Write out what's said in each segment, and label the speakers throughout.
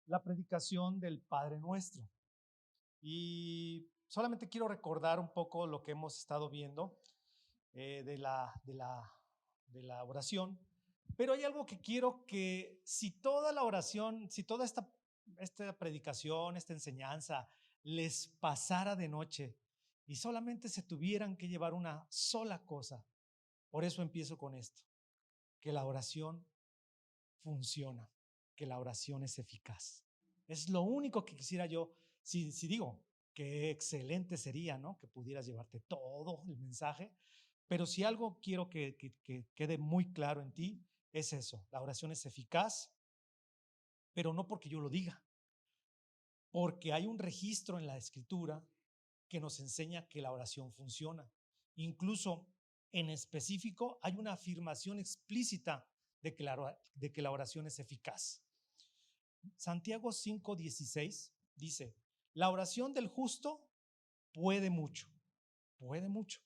Speaker 1: la predicación del Padre Nuestro. Y solamente quiero recordar un poco lo que hemos estado viendo de la oración, pero hay algo que quiero que si toda la oración, si toda esta predicación, esta enseñanza les pasara de noche y solamente se tuvieran que llevar una sola cosa, por eso empiezo con esto, que la oración funciona, que la oración es eficaz. Es lo único que quisiera yo, si digo, qué excelente sería, ¿no? Que pudieras llevarte todo el mensaje, pero si algo quiero que quede muy claro en ti, es eso, la oración es eficaz, pero no porque yo lo diga, porque hay un registro en la escritura que nos enseña que la oración funciona. Incluso en específico hay una afirmación explícita de que la oración es eficaz. Santiago 5:16 dice, la oración del justo puede mucho, puede mucho.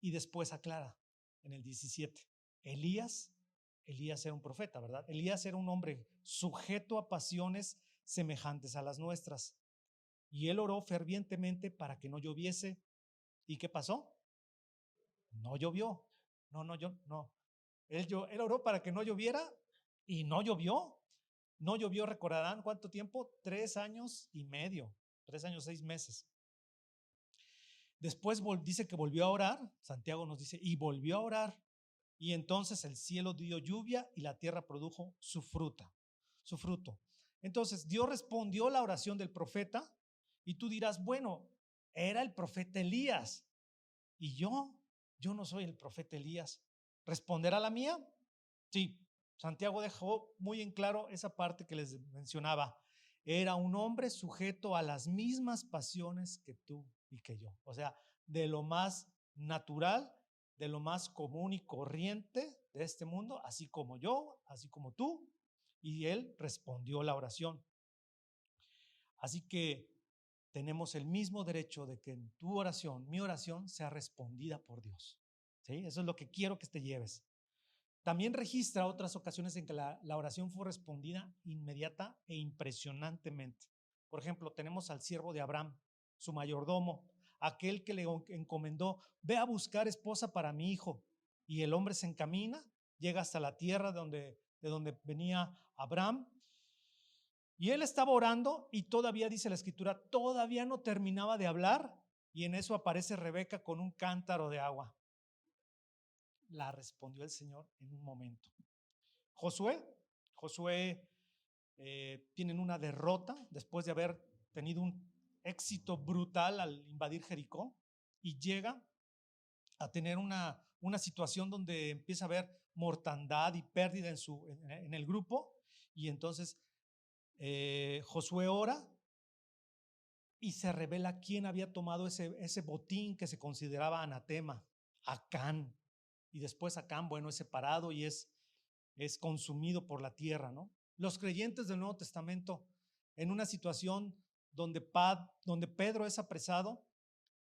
Speaker 1: Y después aclara en el 17, Elías era un profeta, ¿verdad? Elías era un hombre sujeto a pasiones semejantes a las nuestras. Y él oró fervientemente para que no lloviese. ¿Y qué pasó? No llovió. No. Él oró para que no lloviera y no llovió. No llovió, recordarán cuánto tiempo, 3 años y medio, 3 años, 6 meses. Después dice que volvió a orar, Santiago nos dice, y volvió a orar, y entonces el cielo dio lluvia y la tierra produjo su fruto. Entonces Dios respondió la oración del profeta, y tú dirás, bueno, era el profeta Elías, y yo no soy el profeta Elías. ¿Responderá la mía? Sí, Santiago dejó muy en claro esa parte que les mencionaba. Era un hombre sujeto a las mismas pasiones que tú y que yo. O sea, de lo más natural, de lo más común y corriente de este mundo, así como yo, así como tú. Y él respondió la oración. Así que tenemos el mismo derecho de que en tu oración, mi oración, sea respondida por Dios. ¿Sí? Eso es lo que quiero que te lleves. También registra otras ocasiones en que la oración fue respondida inmediata e impresionantemente. Por ejemplo, tenemos al siervo de Abraham, su mayordomo, aquel que le encomendó, ve a buscar esposa para mi hijo. Y el hombre se encamina, llega hasta la tierra de donde venía Abraham. Y él estaba orando y todavía, dice la escritura, todavía no terminaba de hablar y en eso aparece Rebeca con un cántaro de agua. La respondió el Señor en un momento. Josué tienen una derrota después de haber tenido un éxito brutal al invadir Jericó y llega a tener una situación donde empieza a haber mortandad y pérdida en el grupo, y entonces Josué ora y se revela quién había tomado ese botín que se consideraba anatema, Acán. Y después Acán, bueno, es separado y es consumido por la tierra, ¿no? Los creyentes del Nuevo Testamento, en una situación donde Pedro es apresado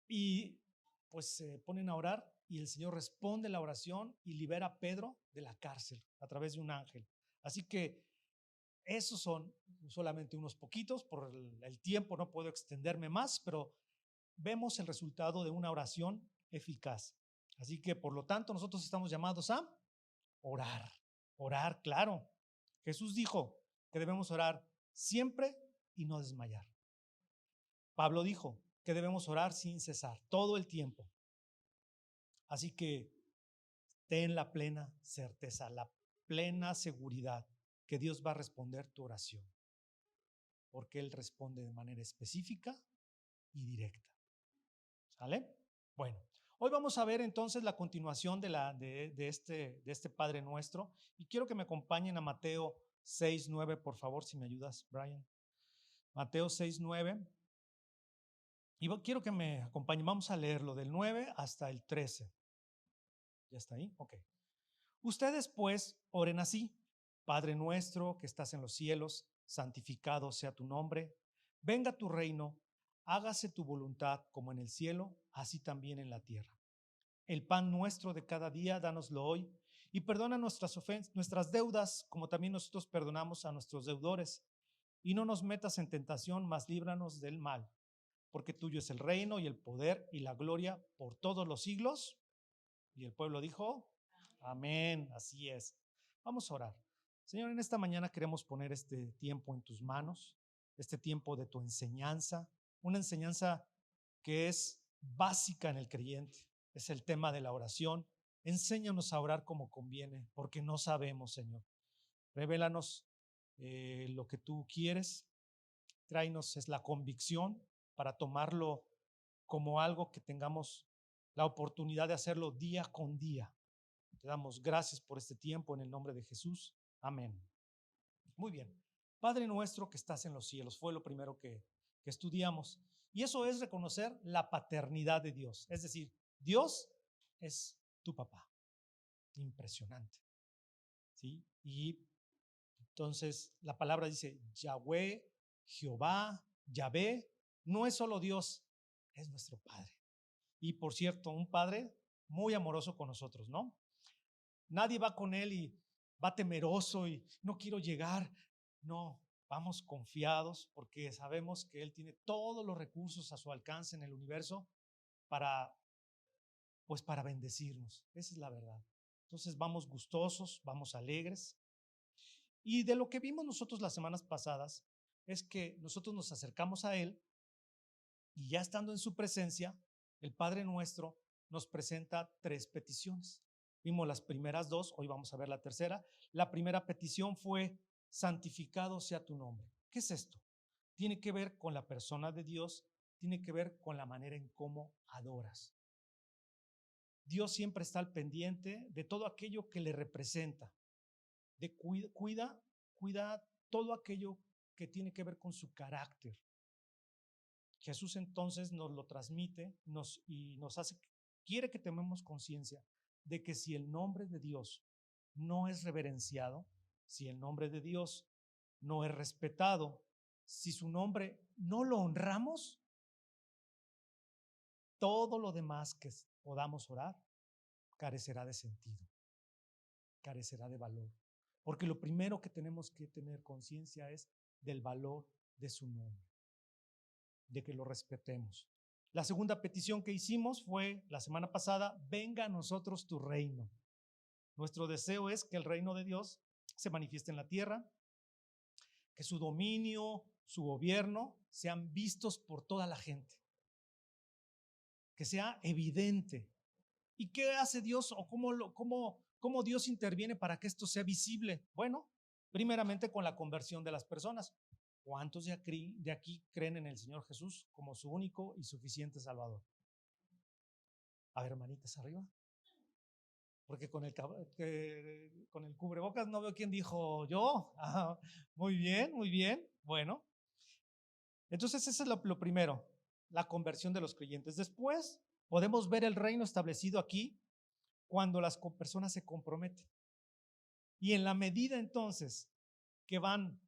Speaker 1: y pues se ponen a orar y el Señor responde la oración y libera a Pedro de la cárcel a través de un ángel. Así que esos son solamente unos poquitos, por el tiempo no puedo extenderme más, pero vemos el resultado de una oración eficaz. Así que por lo tanto nosotros estamos llamados a orar, orar, claro. Jesús dijo que debemos orar siempre y no desmayar. Pablo dijo que debemos orar sin cesar, todo el tiempo. Así que ten la plena certeza, la plena seguridad que Dios va a responder tu oración, porque Él responde de manera específica y directa. ¿Sale? Bueno, hoy vamos a ver entonces la continuación de este Padre Nuestro, y quiero que me acompañen a Mateo 6:9, por favor, si me ayudas, Brian. Mateo 6:9. Y quiero que me acompañen, vamos a leerlo del 9 hasta el 13. ¿Ya está ahí? Ok. Ustedes pues oren así: Padre nuestro que estás en los cielos, santificado sea tu nombre, venga tu reino, hágase tu voluntad como en el cielo, así también en la tierra. El pan nuestro de cada día, dánoslo hoy, y perdona nuestras deudas, como también nosotros perdonamos a nuestros deudores. y no nos metas en tentación, mas líbranos del mal, porque tuyo es el reino y el poder y la gloria por todos los siglos. Y el pueblo dijo, amén, así es. Vamos a orar. Señor, en esta mañana queremos poner este tiempo en tus manos, este tiempo de tu enseñanza, una enseñanza que es básica en el creyente, es el tema de la oración. Enséñanos a orar como conviene, porque no sabemos, Señor. Revélanos lo que tú quieres, tráenos es la convicción para tomarlo como algo que tengamos la oportunidad de hacerlo día con día. Te damos gracias por este tiempo en el nombre de Jesús. Amén. Muy bien. Padre nuestro que estás en los cielos, fue lo primero que estudiamos. Y eso es reconocer la paternidad de Dios. Es decir, Dios es tu papá. Impresionante. ¿Sí? Y entonces la palabra dice Yahweh, Jehová, Yahvé. No es solo Dios, es nuestro Padre. Y por cierto, un Padre muy amoroso con nosotros, ¿no? Nadie va con Él y va temeroso y no quiero llegar. No, vamos confiados porque sabemos que Él tiene todos los recursos a su alcance en el universo para, pues para bendecirnos. Esa es la verdad. Entonces vamos gustosos, vamos alegres. Y de lo que vimos nosotros las semanas pasadas es que nosotros nos acercamos a Él y ya estando en su presencia, el Padre nuestro nos presenta 3 peticiones. Vimos las primeras 2, hoy vamos a ver la tercera. La primera petición fue, santificado sea tu nombre. ¿Qué es esto? Tiene que ver con la persona de Dios, tiene que ver con la manera en cómo adoras. Dios siempre está al pendiente de todo aquello que le representa, de cuida todo aquello que tiene que ver con su carácter. Jesús entonces nos lo transmite y nos hace, quiere que tomemos conciencia de que si el nombre de Dios no es reverenciado, si el nombre de Dios no es respetado, si su nombre no lo honramos, todo lo demás que podamos orar carecerá de sentido, carecerá de valor. Porque lo primero que tenemos que tener conciencia es del valor de su nombre, de que lo respetemos. La segunda petición que hicimos fue la semana pasada, venga a nosotros tu reino. Nuestro deseo es que el reino de Dios se manifieste en la tierra, que su dominio, su gobierno sean vistos por toda la gente, que sea evidente. ¿Y qué hace Dios o cómo Dios interviene para que esto sea visible? Bueno, primeramente con la conversión de las personas. ¿Cuántos de aquí creen en el Señor Jesús como su único y suficiente Salvador? A ver, manitas arriba. Porque con el cubrebocas no veo quién dijo yo. Ah, muy bien, muy bien. Bueno, entonces eso es lo primero, la conversión de los creyentes. Después podemos ver el reino establecido aquí cuando las personas se comprometen. Y en la medida entonces que van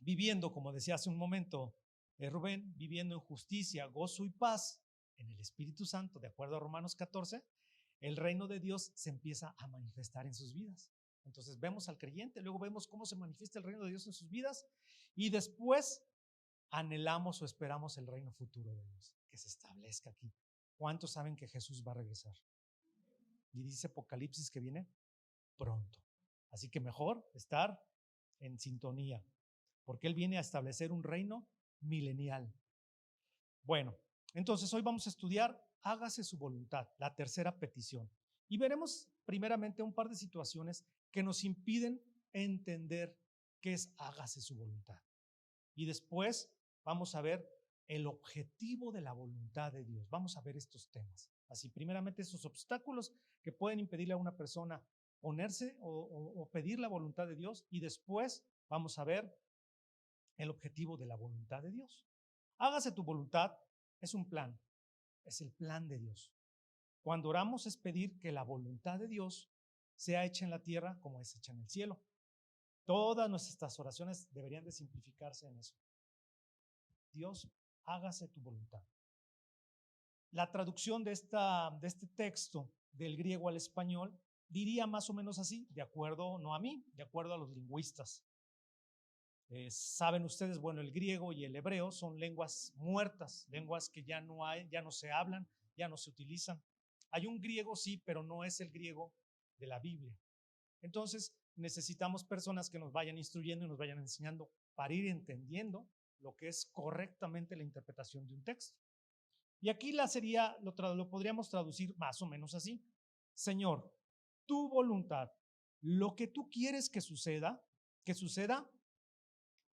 Speaker 1: viviendo, como decía hace un momento Rubén, viviendo en justicia, gozo y paz en el Espíritu Santo, de acuerdo a Romanos 14, el reino de Dios se empieza a manifestar en sus vidas. Entonces vemos al creyente, luego vemos cómo se manifiesta el reino de Dios en sus vidas y después anhelamos o esperamos el reino futuro de Dios, que se establezca aquí. ¿Cuántos saben que Jesús va a regresar? Y dice Apocalipsis que viene pronto. Así que mejor estar en sintonía, porque Él viene a establecer un reino milenial. Bueno, entonces hoy vamos a estudiar hágase su voluntad, la tercera petición. Y veremos primeramente un par de situaciones que nos impiden entender qué es hágase su voluntad. Y después vamos a ver el objetivo de la voluntad de Dios. Vamos a ver estos temas. Así, primeramente, esos obstáculos que pueden impedirle a una persona ponerse o pedir la voluntad de Dios. Y después vamos a ver el objetivo de la voluntad de Dios. Hágase tu voluntad es un plan, es el plan de Dios. Cuando oramos es pedir que la voluntad de Dios sea hecha en la tierra como es hecha en el cielo. Todas nuestras oraciones deberían de simplificarse en eso. Dios, hágase tu voluntad. La traducción de este texto del griego al español diría más o menos así, de acuerdo, no a mí, de acuerdo a los lingüistas. Saben ustedes, bueno, el griego y el hebreo son lenguas muertas, lenguas que ya no se hablan, ya no se utilizan. Hay un griego, sí, pero no es el griego de la Biblia. Entonces, necesitamos personas que nos vayan instruyendo y nos vayan enseñando para ir entendiendo lo que es correctamente la interpretación de un texto. Y aquí lo podríamos traducir más o menos así: Señor, tu voluntad, lo que tú quieres que suceda,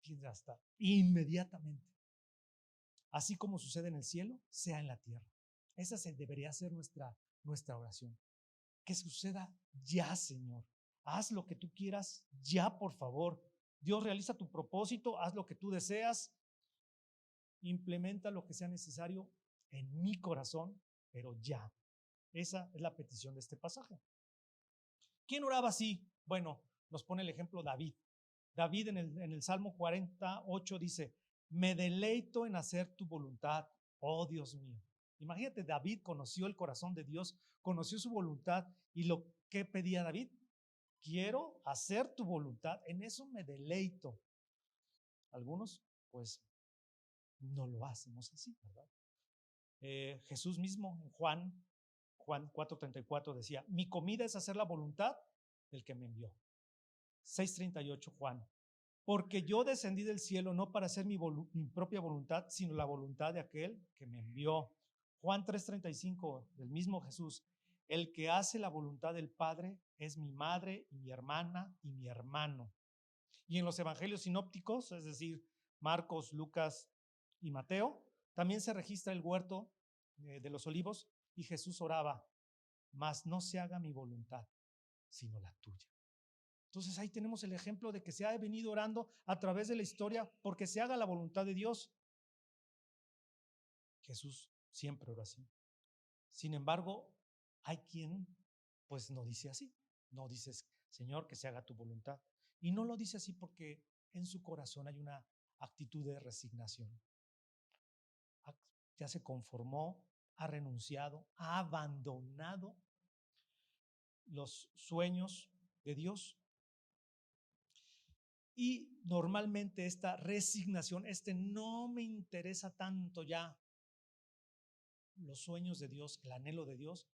Speaker 1: tiene estar inmediatamente. Así como sucede en el cielo, sea en la tierra. Esa debería ser nuestra oración. Que suceda ya, Señor. Haz lo que tú quieras ya, por favor. Dios, realiza tu propósito, haz lo que tú deseas, implementa lo que sea necesario en mi corazón, pero ya. Esa es la petición de este pasaje. ¿Quién oraba así? Bueno, nos pone el ejemplo David. David en el Salmo 48 dice: me deleito en hacer tu voluntad, oh Dios mío. Imagínate, David conoció el corazón de Dios, conoció su voluntad, y lo que pedía David: quiero hacer tu voluntad, en eso me deleito. Algunos, pues, no lo hacemos así, ¿verdad? Jesús mismo en Juan 4:34 decía: mi comida es hacer la voluntad del que me envió. 6:38 Juan: porque yo descendí del cielo no para hacer mi propia voluntad, sino la voluntad de aquel que me envió. Juan 3:35 del mismo Jesús: el que hace la voluntad del Padre es mi madre y mi hermana y mi hermano. Y en los evangelios sinópticos, es decir, Marcos, Lucas y Mateo, también se registra el huerto de los olivos, y Jesús oraba: mas no se haga mi voluntad, sino la tuya. Entonces ahí tenemos el ejemplo de que se ha venido orando a través de la historia porque se haga la voluntad de Dios. Jesús siempre oró así. Sin embargo, hay quien pues no dice así. No dices: Señor, que se haga tu voluntad. Y no lo dice así porque en su corazón hay una actitud de resignación. Ya se conformó, ha renunciado, ha abandonado los sueños de Dios. Y normalmente esta resignación, no me interesa tanto ya los sueños de Dios, el anhelo de Dios,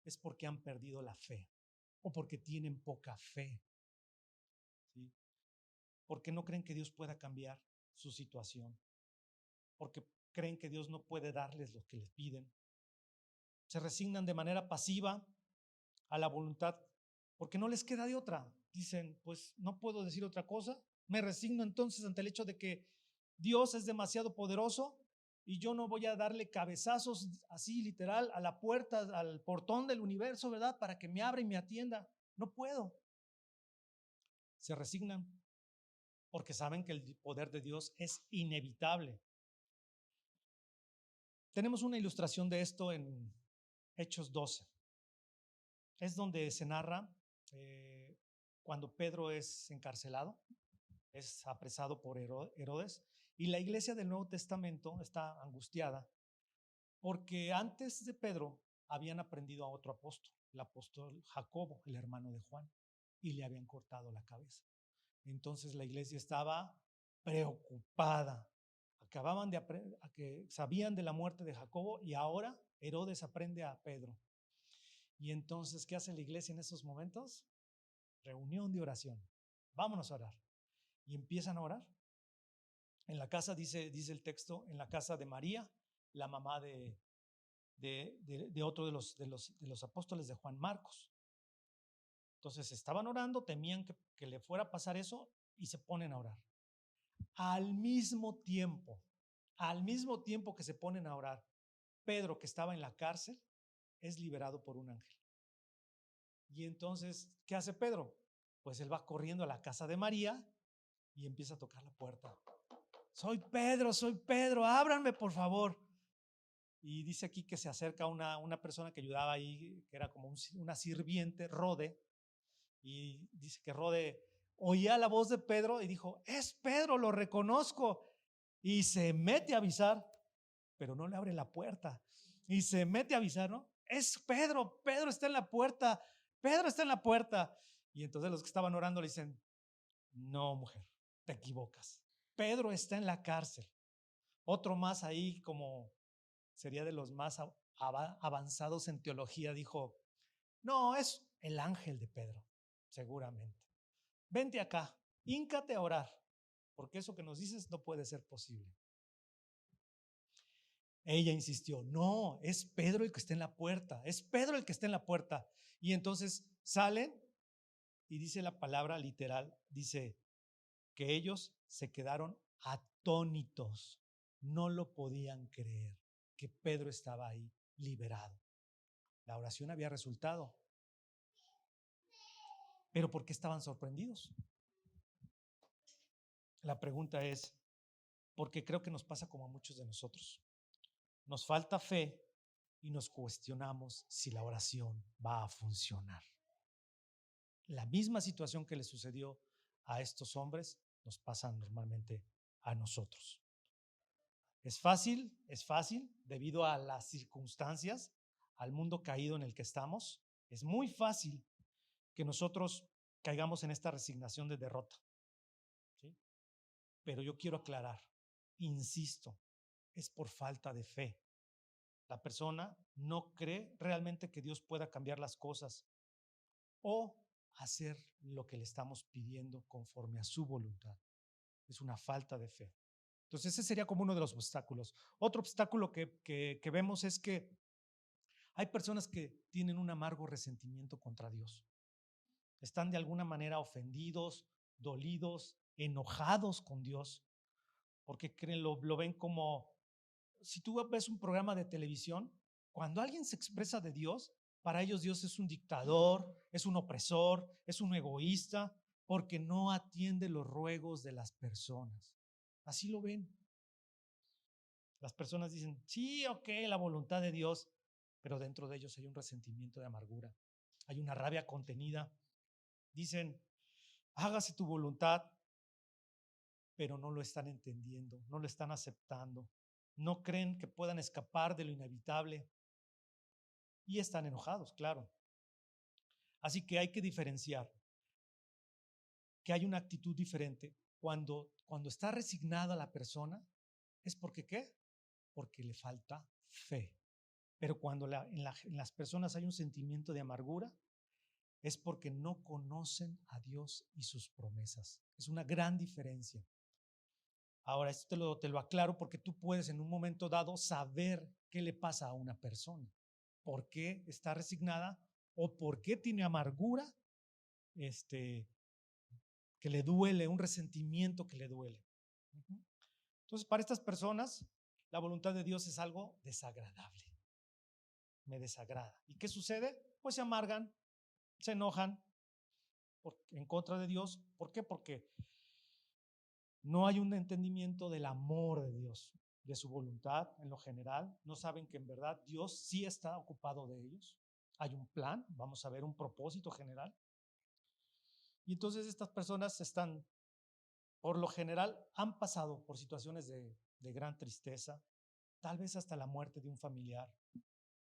Speaker 1: es porque han perdido la fe o porque tienen poca fe, ¿sí? Porque no creen que Dios pueda cambiar su situación, porque creen que Dios no puede darles lo que les piden. Se resignan de manera pasiva a la voluntad porque no les queda de otra. Dicen: pues no puedo decir otra cosa, me resigno entonces ante el hecho de que Dios es demasiado poderoso y yo no voy a darle cabezazos así literal a la puerta, al portón del universo, ¿verdad?, para que me abra y me atienda. No puedo. Se resignan porque saben que el poder de Dios es inevitable. Tenemos una ilustración de esto en Hechos 12. Es donde se narra cuando Pedro es encarcelado, es apresado por Herodes, y la iglesia del Nuevo Testamento está angustiada porque antes de Pedro habían aprendido a otro apóstol, el apóstol Jacobo, el hermano de Juan, y le habían cortado la cabeza. Entonces la iglesia estaba preocupada. Acababan que sabían de la muerte de Jacobo, y ahora Herodes aprende a Pedro. Y entonces, ¿qué hace la iglesia en esos momentos? Reunión de oración. Vámonos a orar. Y empiezan a orar. En la casa, dice el texto, en la casa de María, la mamá de otro de los apóstoles, de Juan Marcos. Entonces estaban orando, temían que le fuera a pasar eso, y se ponen a orar. Al mismo tiempo que se ponen a orar, Pedro, que estaba en la cárcel, es liberado por un ángel. Y entonces, ¿qué hace Pedro? Pues él va corriendo a la casa de María y empieza a tocar la puerta. Soy Pedro, ábranme por favor. Y dice aquí que se acerca una persona que ayudaba ahí, que era como una sirviente, Rode, y dice que Rode oía la voz de Pedro y dijo: es Pedro, lo reconozco. Y se mete a avisar, pero no le abre la puerta. Y se mete a avisar, ¿no? Es Pedro, Pedro está en la puerta, Pedro está en la puerta. Y entonces los que estaban orando le dicen: no, mujer, te equivocas. Pedro está en la cárcel. Otro más ahí, como sería de los más avanzados en teología, dijo, no, es el ángel de Pedro, seguramente. Vente acá, híncate a orar, porque eso que nos dices no puede ser posible. Ella insistió, no, es Pedro el que está en la puerta, es Pedro el que está en la puerta. Y entonces salen y dice la palabra literal, dice que ellos se quedaron atónitos, no lo podían creer, que Pedro estaba ahí liberado. La oración había resultado. Pero ¿por qué estaban sorprendidos? La pregunta es, porque creo que nos pasa como a muchos de nosotros. Nos falta fe y nos cuestionamos si la oración va a funcionar. La misma situación que le sucedió a estos hombres nos pasa normalmente a nosotros. Es fácil, debido a las circunstancias, al mundo caído en el que estamos, es muy fácil que nosotros caigamos en esta resignación de derrota. ¿Sí? Pero yo quiero aclarar, insisto, es por falta de fe. La persona no cree realmente que Dios pueda cambiar las cosas o hacer lo que le estamos pidiendo conforme a su voluntad. Es una falta de fe. Entonces ese sería como uno de los obstáculos. Otro obstáculo que vemos es que hay personas que tienen un amargo resentimiento contra Dios. Están de alguna manera ofendidos, dolidos, enojados con Dios, porque lo ven como, si tú ves un programa de televisión, cuando alguien se expresa de Dios, para ellos Dios es un dictador, es un opresor, es un egoísta, porque no atiende los ruegos de las personas. Así lo ven. Las personas dicen, sí, ok, la voluntad de Dios, pero dentro de ellos hay un resentimiento de amargura, hay una rabia contenida. Dicen, hágase tu voluntad, pero no lo están entendiendo, no lo están aceptando, no creen que puedan escapar de lo inevitable y están enojados, claro. Así que hay que diferenciar que hay una actitud diferente. Cuando está resignada la persona, ¿es porque qué? Porque le falta fe. Pero cuando en las personas hay un sentimiento de amargura, es porque no conocen a Dios y sus promesas. Es una gran diferencia. Ahora, esto te lo aclaro porque tú puedes en un momento dado saber qué le pasa a una persona, por qué está resignada o por qué tiene amargura, que le duele, un resentimiento que le duele. Entonces, para estas personas, la voluntad de Dios es algo desagradable. Me desagrada. ¿Y qué sucede? Pues se amargan, se enojan en contra de Dios. ¿Por qué? Porque no hay un entendimiento del amor de Dios, de su voluntad en lo general. No saben que en verdad Dios sí está ocupado de ellos. Hay un plan, vamos a ver un propósito general. Y entonces estas personas están, por lo general, han pasado por situaciones de gran tristeza, tal vez hasta la muerte de un familiar,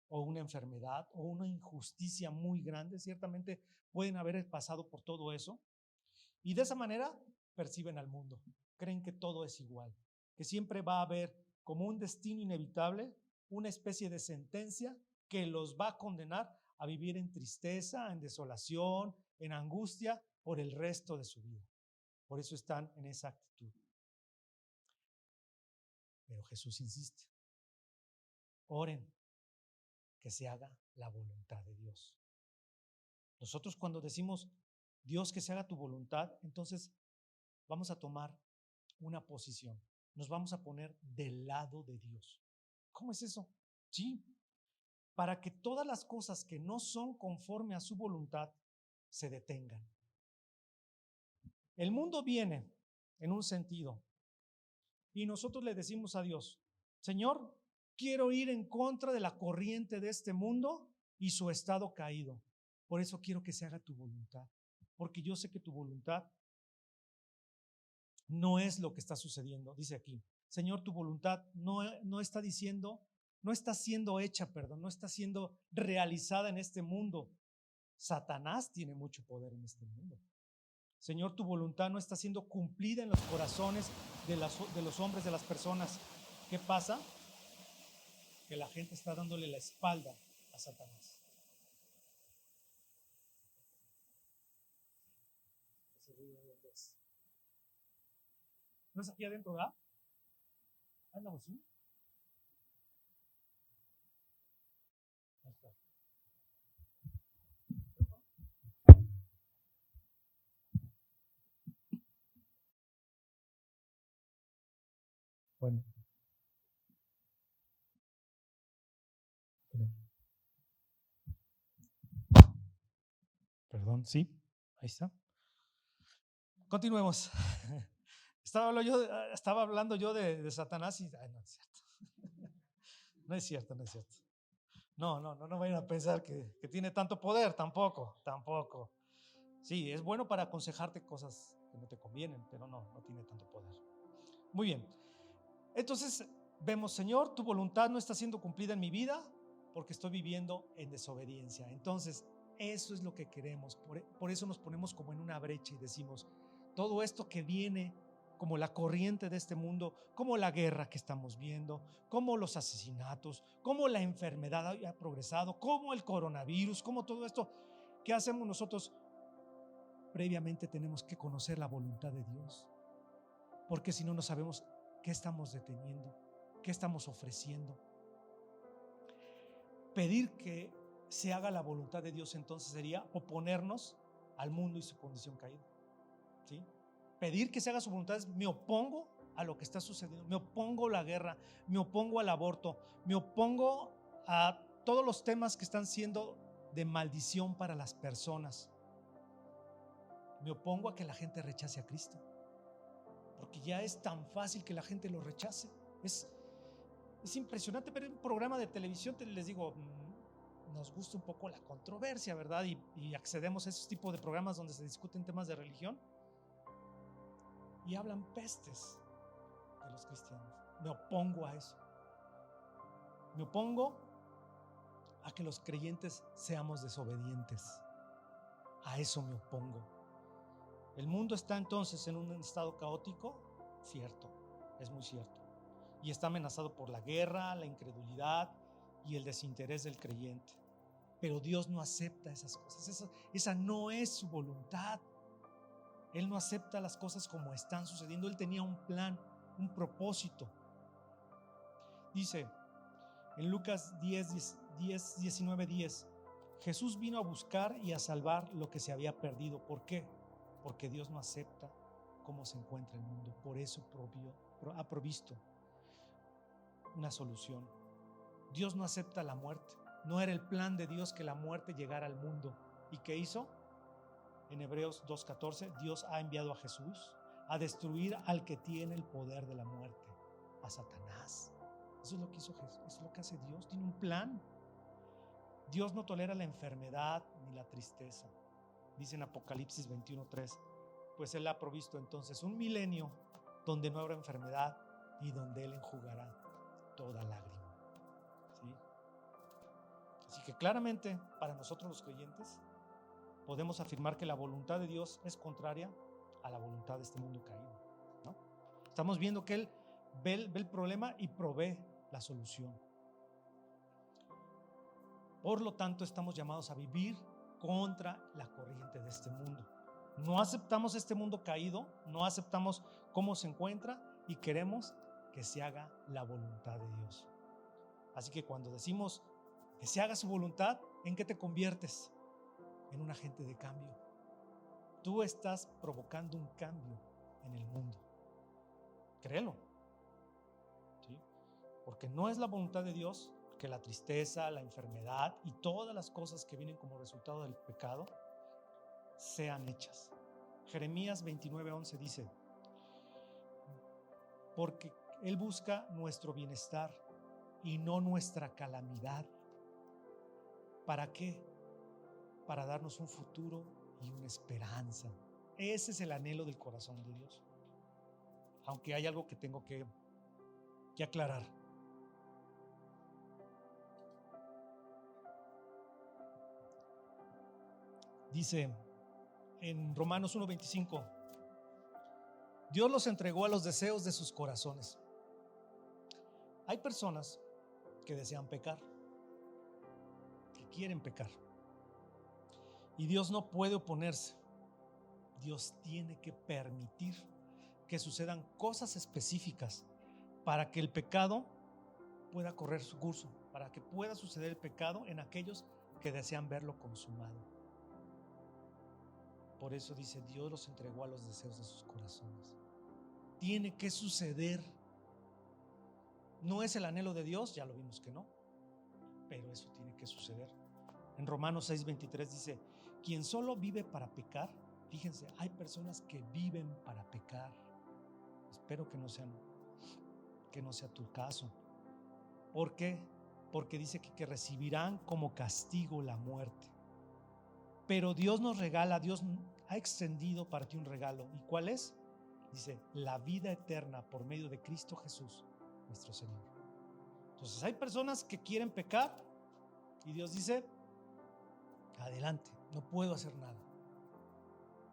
Speaker 1: o una enfermedad, o una injusticia muy grande. Ciertamente pueden haber pasado por todo eso. Y de esa manera perciben al mundo. Creen que todo es igual, que siempre va a haber como un destino inevitable, una especie de sentencia que los va a condenar a vivir en tristeza, en desolación, en angustia por el resto de su vida. Por eso están en esa actitud. Pero Jesús insiste, oren que se haga la voluntad de Dios. Nosotros cuando decimos, Dios, que se haga tu voluntad, entonces vamos a tomar una posición. Nos vamos a poner del lado de Dios. ¿Cómo es eso? Sí, para que todas las cosas que no son conforme a su voluntad se detengan. El mundo viene en un sentido y nosotros le decimos a Dios, Señor, quiero ir en contra de la corriente de este mundo y su estado caído. Por eso quiero que se haga tu voluntad, porque yo sé que tu voluntad no es lo que está sucediendo. Dice aquí, Señor, tu voluntad no está diciendo, no está siendo hecha, no está siendo realizada en este mundo. Satanás tiene mucho poder en este mundo. Señor, tu voluntad no está siendo cumplida en los corazones de los hombres, de las personas. ¿Qué pasa? Que la gente está dándole la espalda a Satanás. ¿No es aquí adentro, verdad? Andamos, ¿sí? Ahí está. Bueno. Perdón, sí, ahí está. Continuemos. Estaba hablando yo de Satanás y no es cierto. No es cierto, no es cierto. No vayan a pensar que tiene tanto poder, tampoco. Sí, es bueno para aconsejarte cosas que no te convienen, pero no tiene tanto poder. Muy bien. Entonces vemos, Señor, tu voluntad no está siendo cumplida en mi vida porque estoy viviendo en desobediencia. Entonces, eso es lo que queremos. Por eso nos ponemos como en una brecha y decimos, todo esto que viene como la corriente de este mundo, como la guerra que estamos viendo, como los asesinatos, como la enfermedad ha progresado, como el coronavirus, como todo esto, ¿qué hacemos nosotros? Previamente tenemos que conocer la voluntad de Dios, porque si no, no sabemos qué estamos deteniendo, qué estamos ofreciendo. Pedir que se haga la voluntad de Dios entonces sería oponernos al mundo y su condición caída, ¿sí? Pedir que se haga su voluntad es me opongo a lo que está sucediendo, me opongo a la guerra, me opongo al aborto, me opongo a todos los temas que están siendo de maldición para las personas. Me opongo a que la gente rechace a Cristo, porque ya es tan fácil que la gente lo rechace. Es impresionante ver un programa de televisión, les digo, nos gusta un poco la controversia, ¿verdad? Y accedemos a esos tipos de programas donde se discuten temas de religión y hablan pestes de los cristianos. Me opongo a eso. Me opongo a que los creyentes seamos desobedientes. A eso me opongo. El mundo está entonces en un estado caótico, cierto, es muy cierto. Y está amenazado por la guerra, la incredulidad y el desinterés del creyente. Pero Dios no acepta esas cosas. Esa no es su voluntad. Él no acepta las cosas como están sucediendo. Él tenía un plan, un propósito. Dice en Lucas 19:10, Jesús vino a buscar y a salvar lo que se había perdido. ¿Por qué? Porque Dios no acepta cómo se encuentra el mundo. Por eso ha provisto una solución. Dios no acepta la muerte. No era el plan de Dios que la muerte llegara al mundo. ¿Y qué hizo? En Hebreos 2:14, Dios ha enviado a Jesús a destruir al que tiene el poder de la muerte, a Satanás. Eso es lo que hizo Jesús, eso es lo que hace Dios. Tiene un plan. Dios no tolera la enfermedad ni la tristeza. Dice en Apocalipsis 21:3, pues Él ha provisto entonces un milenio donde no habrá enfermedad y donde Él enjugará toda lágrima. ¿Sí? Así que claramente para nosotros los creyentes podemos afirmar que la voluntad de Dios es contraria a la voluntad de este mundo caído, ¿no? Estamos viendo que Él ve el problema y provee la solución. Por lo tanto, estamos llamados a vivir contra la corriente de este mundo. No aceptamos este mundo caído, no aceptamos cómo se encuentra y queremos que se haga la voluntad de Dios. Así que cuando decimos que se haga su voluntad, ¿en qué te conviertes? En un agente de cambio. Tú estás provocando un cambio en el mundo. Créelo. ¿Sí? Porque no es la voluntad de Dios que la tristeza, la enfermedad y todas las cosas que vienen como resultado del pecado sean hechas. Jeremías 29:11 dice, porque Él busca nuestro bienestar y no nuestra calamidad. ¿Para qué? Para darnos un futuro y una esperanza. Ese es el anhelo del corazón de Dios. Aunque hay algo que tengo que aclarar. Dice en Romanos 1:25. Dios los entregó a los deseos de sus corazones. Hay personas que desean pecar, que quieren pecar. Y Dios no puede oponerse. Dios tiene que permitir que sucedan cosas específicas para que el pecado pueda correr su curso, para que pueda suceder el pecado en aquellos que desean verlo consumado. Por eso dice, Dios los entregó a los deseos de sus corazones. Tiene que suceder. No es el anhelo de Dios, ya lo vimos que no, pero eso tiene que suceder. En Romanos 6:23 dice, quien solo vive para pecar, fíjense, hay personas que viven para pecar. Espero que no sea tu caso. ¿Por qué? Porque dice que recibirán como castigo la muerte. Pero Dios nos regala, Dios ha extendido para ti un regalo. ¿Y cuál es? Dice, la vida eterna por medio de Cristo Jesús, nuestro Señor. Entonces hay personas que quieren pecar y Dios dice, adelante, no puedo hacer nada.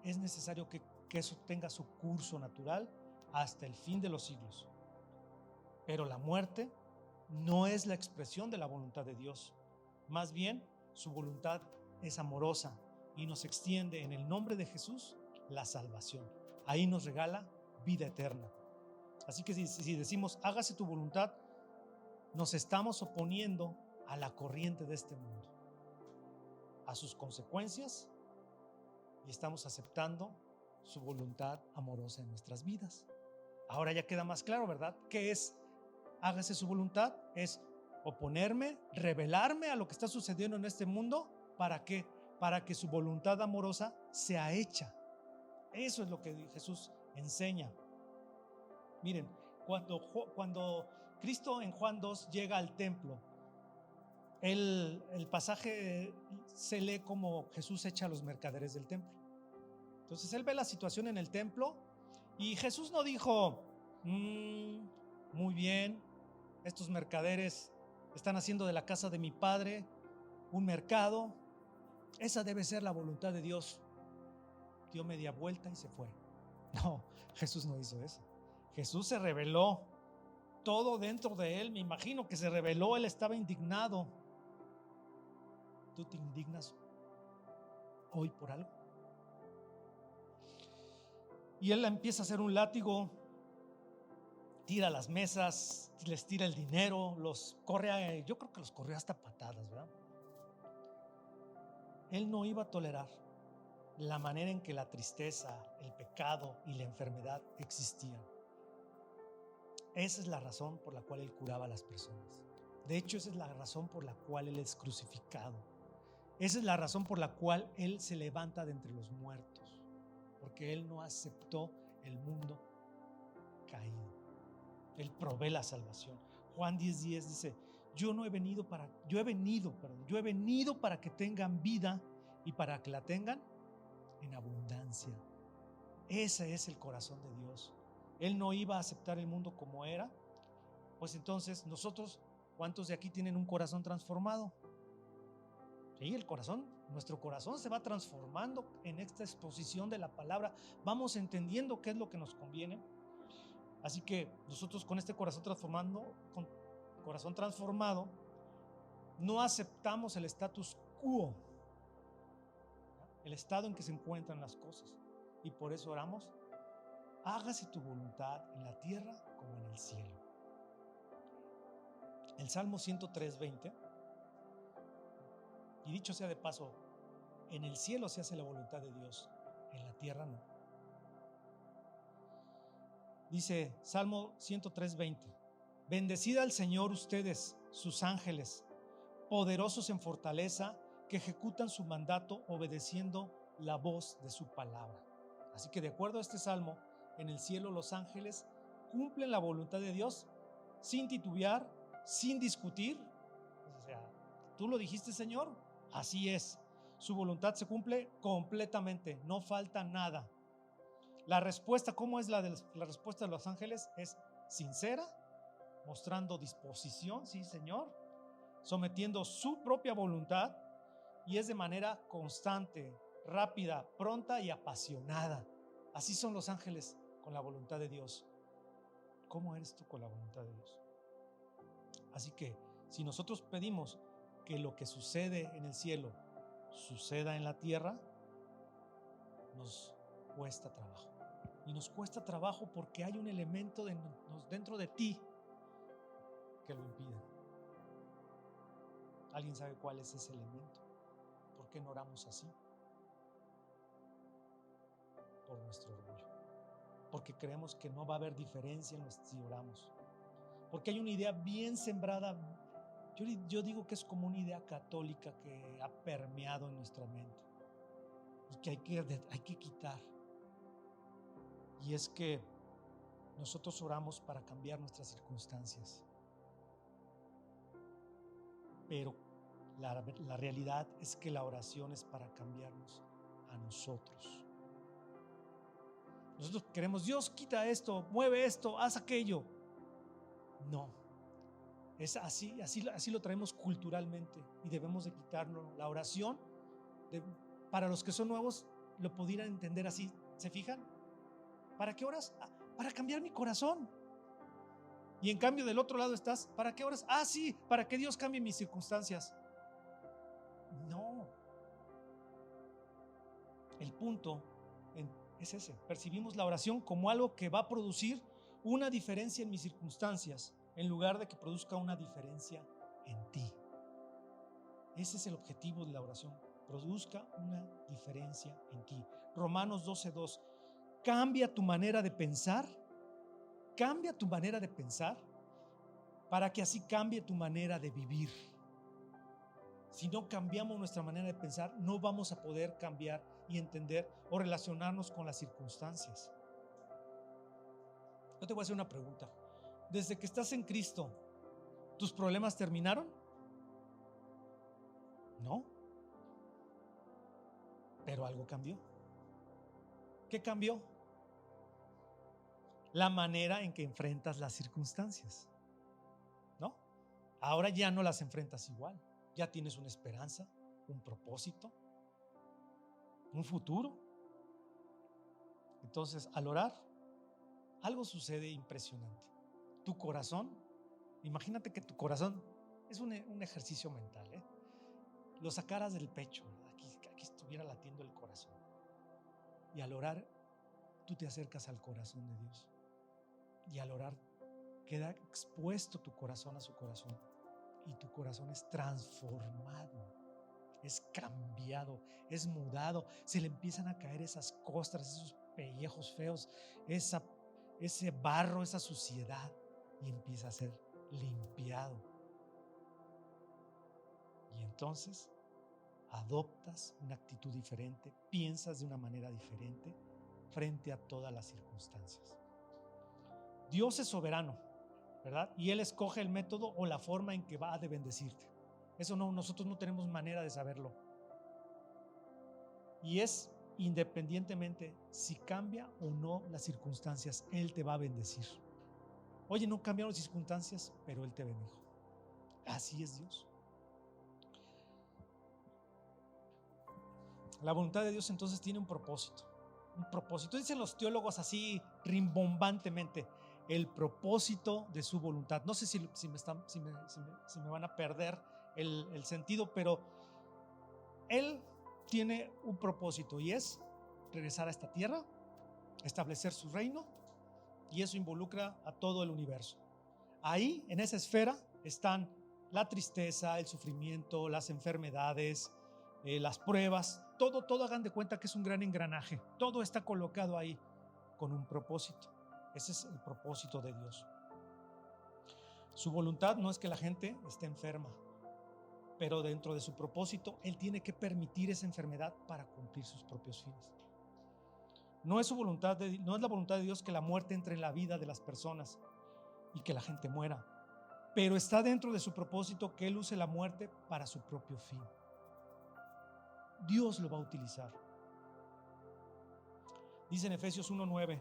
Speaker 1: Es necesario que eso tenga su curso natural hasta el fin de los siglos. Pero la muerte no es la expresión de la voluntad de Dios. Más bien, su voluntad es amorosa y nos extiende en el nombre de Jesús la salvación. Ahí nos regala vida eterna. Así que si decimos, hágase tu voluntad, nos estamos oponiendo a la corriente de este mundo, a sus consecuencias, y estamos aceptando su voluntad amorosa en nuestras vidas. Ahora ya queda más claro, ¿verdad? ¿Qué es hágase su voluntad? Es oponerme, rebelarme a lo que está sucediendo en este mundo. ¿Para qué? Para que su voluntad amorosa sea hecha. Eso es lo que Jesús enseña. Miren, cuando Cristo en Juan 2 llega al templo, el pasaje se lee como Jesús echa a los mercaderes del templo. Entonces él ve la situación en el templo y Jesús no dijo, muy bien, estos mercaderes están haciendo de la casa de mi padre un mercado, esa debe ser la voluntad de Dios. Dio media vuelta y se fue. No, Jesús no hizo eso. Jesús se rebeló. Todo dentro de él, me imagino que se rebeló, él estaba indignado. ¿Tú te indignas hoy por algo? Y él empieza a hacer un látigo, tira las mesas, les tira el dinero, los corre, yo creo que los corrió hasta patadas, ¿verdad? Él no iba a tolerar la manera en que la tristeza, el pecado y la enfermedad existían. Esa es la razón por la cual él curaba a las personas. De hecho, esa es la razón por la cual él es crucificado. Esa es la razón por la cual él se levanta de entre los muertos, porque él no aceptó el mundo caído. Él provee la salvación. Juan 10:10 dice, yo he venido para que tengan vida y para que la tengan en abundancia. Ese es el corazón de Dios. Él no iba a aceptar el mundo como era. Pues entonces nosotros, ¿cuántos de aquí tienen un corazón transformado? Sí, nuestro corazón se va transformando en esta exposición de la palabra. Vamos entendiendo qué es lo que nos conviene. Así que nosotros con este corazón transformado, no aceptamos el status quo, el estado en que se encuentran las cosas. Y por eso oramos, hágase tu voluntad en la tierra como en el cielo. El Salmo 103:20, y dicho sea de paso, en el cielo se hace la voluntad de Dios, en la tierra no. Dice Salmo 103:20, bendecid al Señor ustedes, sus ángeles, poderosos en fortaleza, que ejecutan su mandato obedeciendo la voz de su palabra. Así que de acuerdo a este salmo, en el cielo los ángeles cumplen la voluntad de Dios sin titubear, sin discutir. O sea, ¿tú lo dijiste, Señor? Así es. Su voluntad se cumple completamente, no falta nada. La respuesta, ¿cómo es la respuesta de los ángeles? Es sincera, mostrando disposición, sí, Señor, sometiendo su propia voluntad, y es de manera constante. rápida, pronta y apasionada. Así son los ángeles con la voluntad de Dios. ¿Cómo eres tú con la voluntad de Dios? Así que si nosotros pedimos que lo que sucede en el cielo suceda en la tierra, nos cuesta trabajo. Y nos cuesta trabajo porque hay un elemento dentro de ti que lo impide. ¿Alguien sabe cuál es ese elemento? ¿Por qué no oramos así? Por nuestro orgullo. Porque creemos que no va a haber diferencia si oramos. Porque hay una idea bien sembrada. Yo digo que es como una idea católica que ha permeado en nuestra mente y que hay que quitar. Y es que nosotros oramos para cambiar nuestras circunstancias. Pero la realidad es que la oración es para cambiarnos a nosotros. Nosotros queremos, Dios, quita esto, mueve esto, haz aquello. No, es así lo traemos culturalmente y debemos de quitarlo. La oración, para los que son nuevos, lo pudieran entender así. ¿Se fijan? ¿Para qué oras? Para cambiar mi corazón. Y en cambio del otro lado estás, ¿para qué oras? Sí, para que Dios cambie mis circunstancias. No. El punto es ese. Percibimos la oración como algo que va a producir una diferencia en mis circunstancias, en lugar de que produzca una diferencia en ti. Ese es el objetivo de la oración. Produzca una diferencia en ti. Romanos 12:2. Cambia tu manera de pensar. Cambia tu manera de pensar para que así cambie tu manera de vivir. Si no cambiamos nuestra manera de pensar, no vamos a poder cambiar y entender o relacionarnos con las circunstancias. Yo te voy a hacer una pregunta. Desde que estás en Cristo, ¿tus problemas terminaron? No. Pero algo cambió. ¿Qué cambió? La manera en que enfrentas las circunstancias. ¿No? Ahora ya no las enfrentas igual. Ya tienes una esperanza, un propósito, un futuro. Entonces, al orar, algo sucede impresionante. Tu corazón, imagínate que tu corazón es un ejercicio mental, lo sacaras del pecho, aquí estuviera latiendo el corazón. Y al orar, tú te acercas al corazón de Dios. Y al orar, queda expuesto tu corazón a su corazón. Y tu corazón es transformado, es cambiado, es mudado. Se le empiezan a caer esas costras, esos pellejos feos, ese barro, esa suciedad, y empieza a ser limpiado. Y entonces adoptas una actitud diferente, piensas de una manera diferente frente a todas las circunstancias. Dios es soberano, ¿verdad? Y Él escoge el método o la forma en que va a de bendecirte. Eso no, nosotros no tenemos manera de saberlo. Y es independientemente si cambia o no las circunstancias, Él te va a bendecir. Oye, no cambiaron las circunstancias, pero Él te bendijo. Así es Dios. La voluntad de Dios entonces tiene un propósito. Un propósito. Dicen los teólogos así rimbombantemente, el propósito de su voluntad. No sé si me van a perder el sentido, pero Él tiene un propósito y es regresar a esta tierra, establecer su reino, y eso involucra a todo el universo. Ahí, en esa esfera, están la tristeza, el sufrimiento, las enfermedades, las pruebas, todo hagan de cuenta que es un gran engranaje. Todo está colocado ahí con un propósito. Ese es el propósito de Dios. Su voluntad no es que la gente esté enferma, pero dentro de su propósito, Él tiene que permitir esa enfermedad para cumplir sus propios fines. No es la voluntad de Dios que la muerte entre en la vida de las personas y que la gente muera, pero está dentro de su propósito que Él use la muerte para su propio fin. Dios lo va a utilizar. Dice en Efesios 1:9,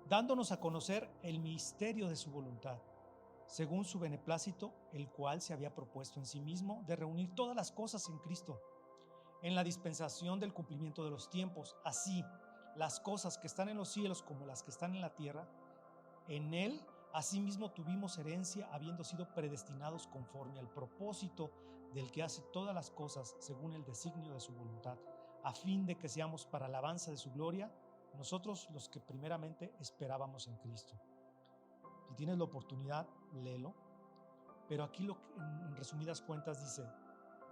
Speaker 1: dándonos a conocer el misterio de su voluntad, según su beneplácito, el cual se había propuesto en sí mismo de reunir todas las cosas en Cristo, en la dispensación del cumplimiento de los tiempos. Así, las cosas que están en los cielos como las que están en la tierra, en Él asimismo tuvimos herencia, habiendo sido predestinados conforme al propósito del que hace todas las cosas según el designio de su voluntad, a fin de que seamos para alabanza de su gloria, nosotros los que primeramente esperábamos en Cristo. Si tienes la oportunidad, léelo. Pero aquí en resumidas cuentas dice,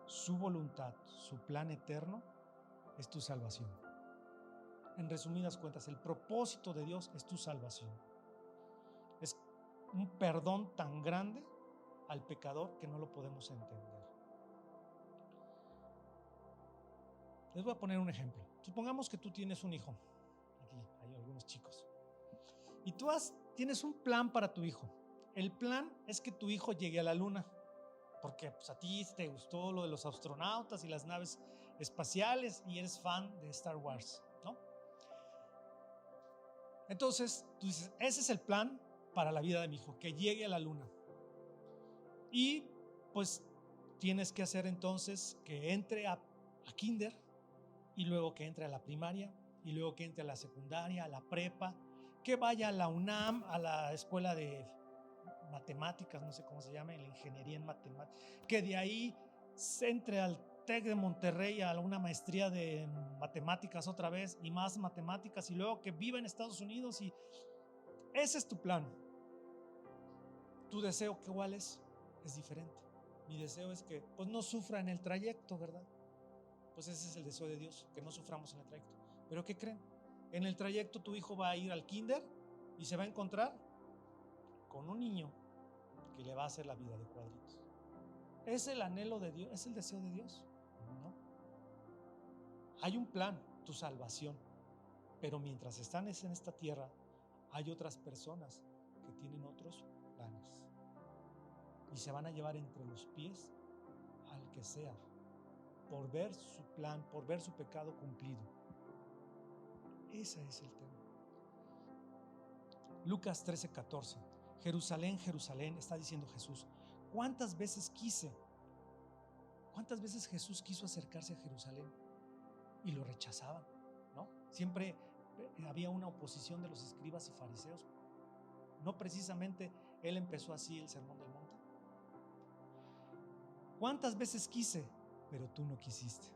Speaker 1: su voluntad, su plan eterno es tu salvación. En resumidas cuentas, el propósito de Dios es tu salvación. Es un perdón tan grande al pecador que no lo podemos entender. Les voy a poner un ejemplo. Supongamos que tú tienes un hijo. Aquí hay algunos chicos. Y tú tienes un plan para tu hijo. El plan es que tu hijo llegue a la luna. Porque pues, a ti te gustó lo de los astronautas y las naves espaciales y eres fan de Star Wars, ¿no? Entonces tú dices, ese es el plan para la vida de mi hijo, que llegue a la luna. Y pues tienes que hacer entonces que entre a kinder, y luego que entre a la primaria, y luego que entre a la secundaria, a la prepa, que vaya a la UNAM, a la escuela de matemáticas, no sé cómo se llama, la ingeniería en matemáticas, que de ahí se entre al TEC de Monterrey a una maestría de matemáticas otra vez y más matemáticas, y luego que viva en Estados Unidos. Y ese es tu plan. Tu deseo, ¿cuál es? Es diferente. Mi deseo es que pues no sufra en el trayecto, ¿verdad? Pues ese es el deseo de Dios, que no suframos en el trayecto. Pero ¿qué creen? En el trayecto tu hijo va a ir al kinder y se va a encontrar con un niño que le va a hacer la vida de cuadritos. ¿Es el anhelo de Dios? ¿Es el deseo de Dios? No. Hay un plan, tu salvación. Pero mientras están en esta tierra, hay otras personas que tienen otros planes. Y se van a llevar entre los pies al que sea, por ver su plan, por ver su pecado cumplido. Ese es el tema. Lucas 13:14. Jerusalén, Jerusalén, está diciendo Jesús. ¿Cuántas veces Jesús quiso acercarse a Jerusalén y lo rechazaban, ¿no? Siempre había una oposición de los escribas y fariseos. No precisamente él empezó así el Sermón del Monte. ¿Cuántas veces quise, pero tú no quisiste?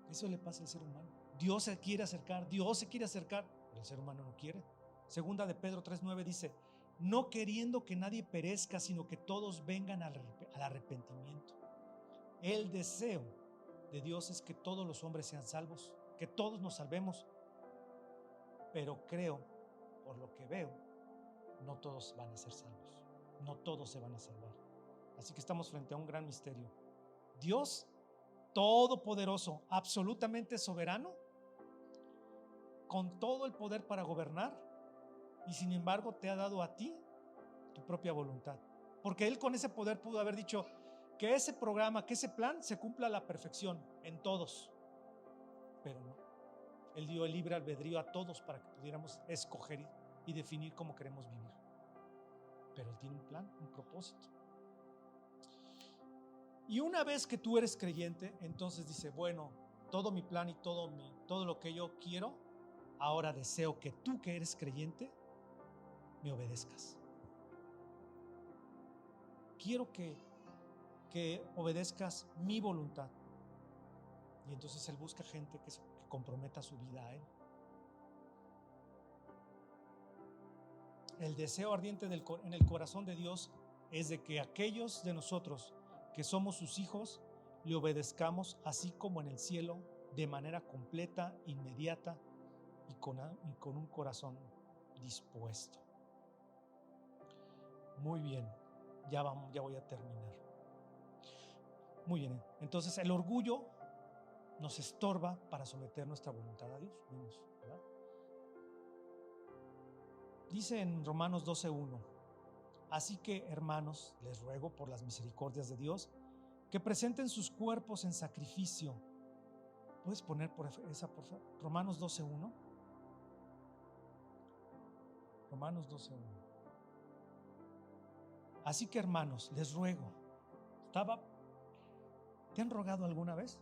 Speaker 1: Eso le pasa al ser humano. Dios se quiere acercar, pero el ser humano no quiere. Segunda de Pedro 3:9 dice, no queriendo que nadie perezca, sino que todos vengan al arrepentimiento. El deseo de Dios es que todos los hombres sean salvos, que todos nos salvemos. Pero creo, por lo que veo, no todos van a ser salvos. No todos se van a salvar. Así que estamos frente a un gran misterio. Dios todopoderoso, absolutamente soberano, con todo el poder para gobernar, y sin embargo te ha dado a ti tu propia voluntad. Porque Él con ese poder pudo haber dicho que ese programa, que ese plan se cumpla a la perfección en todos. Pero no. Él dio el libre albedrío a todos para que pudiéramos escoger y definir cómo queremos vivir. Pero Él tiene un plan, un propósito. Y una vez que tú eres creyente, entonces dice, bueno, todo mi plan y todo lo que yo quiero, ahora deseo que tú que eres creyente, me obedezcas. Quiero que obedezcas mi voluntad. Y entonces Él busca gente que comprometa su vida a Él. El deseo ardiente en el corazón de Dios es de que aquellos de nosotros que somos sus hijos le obedezcamos así como en el cielo, de manera completa, inmediata y con un corazón dispuesto. Muy bien, ya voy a terminar. Muy bien, entonces el orgullo nos estorba para someter nuestra voluntad a Dios. ¿Verdad? Dice en Romanos 12:1, así que, hermanos, les ruego por las misericordias de Dios que presenten sus cuerpos en sacrificio. ¿Puedes poner por favor? Romanos 12:1. Romanos 12:1. Así que, hermanos, les ruego. ¿Te han rogado alguna vez?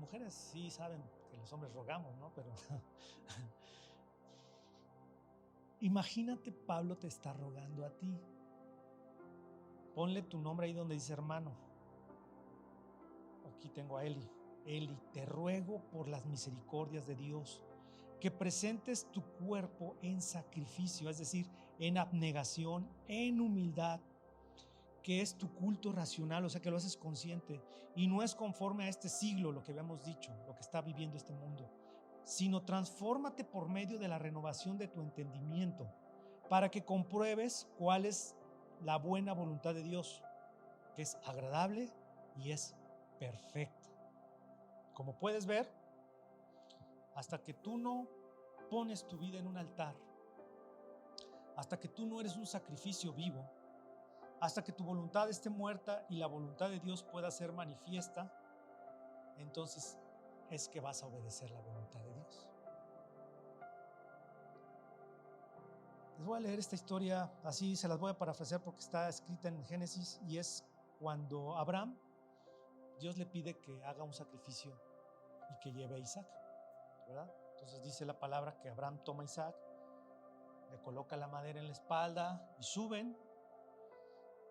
Speaker 1: mujeres sí saben que los hombres rogamos, ¿no? Pero imagínate, Pablo te está rogando a ti. Ponle tu nombre ahí donde dice hermano. Aquí tengo a Eli. Eli, te ruego por las misericordias de Dios que presentes tu cuerpo en sacrificio, es decir, en abnegación, en humildad, que es tu culto racional, o sea que lo haces consciente y no es conforme a este siglo, lo que habíamos dicho, lo que está viviendo este mundo, sino transfórmate por medio de la renovación de tu entendimiento para que compruebes cuál es la buena voluntad de Dios, que es agradable y es perfecta. Como puedes ver, hasta que tú no pones tu vida en un altar, hasta que tú no eres un sacrificio vivo, hasta que tu voluntad esté muerta y la voluntad de Dios pueda ser manifiesta, entonces es que vas a obedecer la voluntad de Dios. Les voy a leer esta historia, así se las voy a parafrasear porque está escrita en Génesis, y es cuando Abraham, Dios le pide que haga un sacrificio y que lleve a Isaac, ¿verdad? Entonces dice la palabra que Abraham toma a Isaac, le coloca la madera en la espalda y suben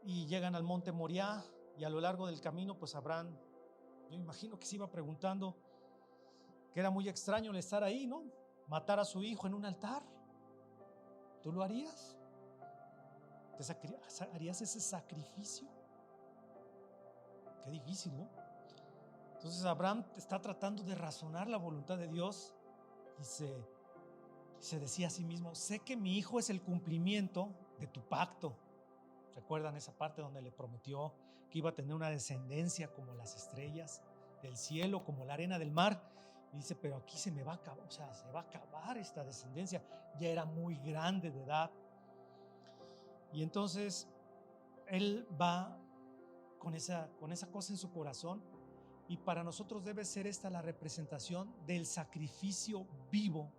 Speaker 1: y llegan al monte Moriah, y a lo largo del camino pues Abraham, yo imagino que se iba preguntando que era muy extraño el estar ahí, ¿no? Matar a su hijo en un altar. ¿Tú lo harías? ¿Harías ese sacrificio? Qué difícil, ¿no? Entonces Abraham está tratando de razonar la voluntad de Dios y se decía a sí mismo: sé que mi hijo es el cumplimiento de tu pacto. ¿Recuerdan esa parte donde le prometió que iba a tener una descendencia como las estrellas del cielo, como la arena del mar? Y dice, pero aquí se me va a acabar, o sea, se va a acabar esta descendencia. Ya era muy grande de edad. Y entonces él va con esa cosa en su corazón, y para nosotros debe ser esta la representación del sacrificio vivo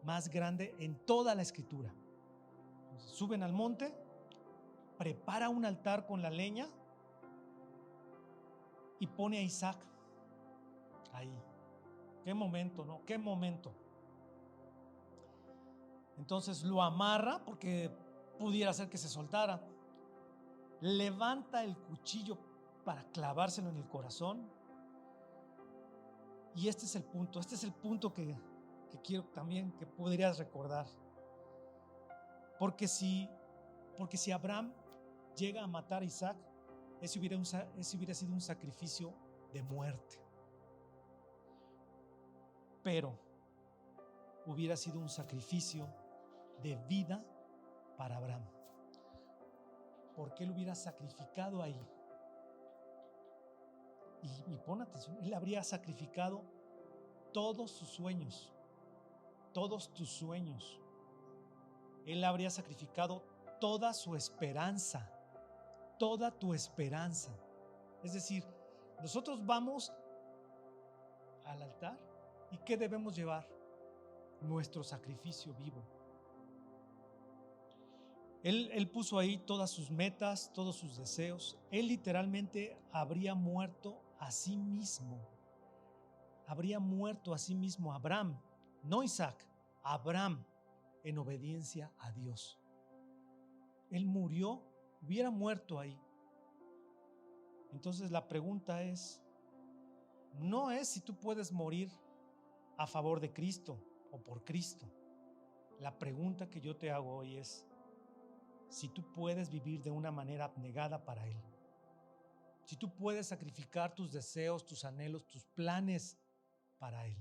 Speaker 1: más grande en toda la escritura. Entonces, suben al monte, prepara un altar con la leña y pone a Isaac ahí. Qué momento, ¿no? Qué momento. Entonces lo amarra porque pudiera ser que se soltara. Levanta el cuchillo para clavárselo en el corazón. Y este es el punto que quiero también que podrías recordar. Porque si Abraham llega a matar a Isaac, ese hubiera sido un sacrificio de muerte. Pero hubiera sido un sacrificio de vida para Abraham, porque él hubiera sacrificado ahí. Y pon atención, él habría sacrificado todos sus sueños, todos tus sueños. Él habría sacrificado toda su esperanza, toda tu esperanza. Es decir, nosotros vamos al altar, ¿y qué debemos llevar? Nuestro sacrificio vivo. Él puso ahí todas sus metas, todos sus deseos. Él literalmente habría muerto a sí mismo. Habría muerto a sí mismo Abraham, no Isaac, Abraham, en obediencia a Dios. Él murió, hubiera muerto ahí. Entonces la pregunta no es si tú puedes morir a favor de Cristo o por Cristo. La pregunta que yo te hago hoy es si tú puedes vivir de una manera abnegada para Él. Si tú puedes sacrificar tus deseos, tus anhelos, tus planes para Él.